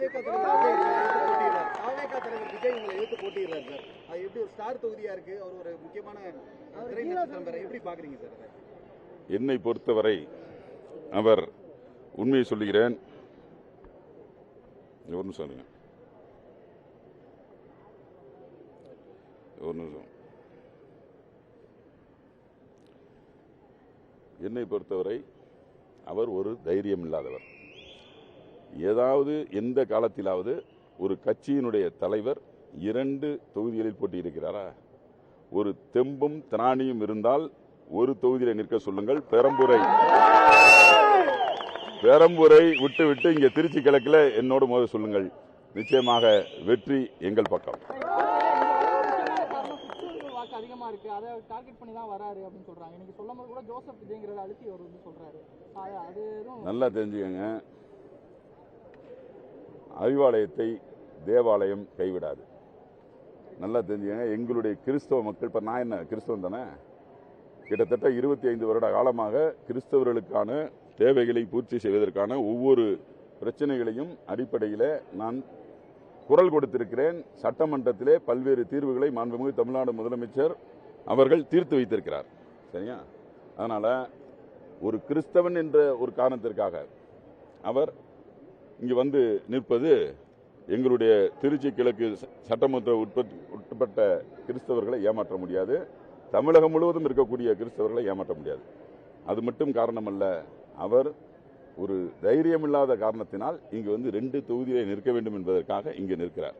தாவேகா தலைவர் விஜய் உங்களை எதிர்த்து போட்டியிடுறாரு சார். அது எப்படி ஒரு ஸ்டார் தொகுதியா இருக்கு? அவர் ஒரு முக்கியமான திரை நட்சத்திரம் வேற, எப்படி பாக்குறீங்க சார் அதை? என்னை பொறுத்தவரை அவர் உண்மையை சொல்லுகிறேன். ஒரு நிமிஷம் இருங்க. ஒரு நிமிஷம். என்னை பொறுத்தவரை அவர் ஒரு தைரியம் இல்லாதவர். ஏதாவது எந்த காலத்திலாவது ஒரு கட்சியினுடைய தலைவர் 2 தொகுதிகளில் போட்டியிருக்கிறாரா? ஒரு தெம்பும் திராணியும் இருந்தால் ஒரு தொகுதியில் நிற்க சொல்லுங்கள். பெரம்பூரை விட்டு இங்க திருச்சி கிழக்கில் என்னோடு மோத சொல்லுங்கள். நிச்சயமாக வெற்றி எங்கள் பக்கம். அதிகமா இருக்கு, அதை டார்கெட் பண்ணி தான் வராரு அப்படின்னு சொல்றாங்க. நீங்க சொல்லும்போது கூட ஜோசப் விஜய்ங்கிறத அழுத்தி அவர் வந்து சொல்றாரு. அது நல்லா தெரிஞ்சுக்கங்க, அறிவாலயத்தை தேவாலயம் கைவிடாது. நல்லா தெரிஞ்சுக்கங்க. எங்களுடைய கிறிஸ்தவ மக்கள், இப்ப நான் என்ன கிறிஸ்தவன் தானே, கிட்டத்தட்ட 25 வருட காலமாக கிறிஸ்தவர்களுக்கான தேவைகளை பூர்த்தி செய்வதற்கான ஒவ்வொரு பிரச்சனைகளையும் அடிப்படையில் நான் குரல் கொடுத்திருக்கிறேன். சட்டமன்றத்திலே பல்வேறு தீர்வுகளை மாண்புமிகு தமிழ்நாடு முதலமைச்சர் அவர்கள் தீர்த்து வைத்திருக்கிறார். சரியா? அதனால ஒரு கிறிஸ்தவன் என்ற ஒரு காரணத்திற்காக அவர் இங்கு வந்து நிற்பது எங்களுடைய திருச்சி கிழக்கு சட்டமன்ற உட்பட்ட கிறிஸ்தவர்களை ஏமாற்ற முடியாது. தமிழகம் முழுவதும் இருக்கக்கூடிய கிறிஸ்தவர்களை ஏமாற்ற முடியாது. அது மட்டும் காரணமல்ல, அவர் ஒரு தைரியமில்லாத காரணத்தினால் இங்கு வந்து 2 தொகுதியை நிற்க வேண்டும் என்பதற்காக இங்கு நிற்கிறார்.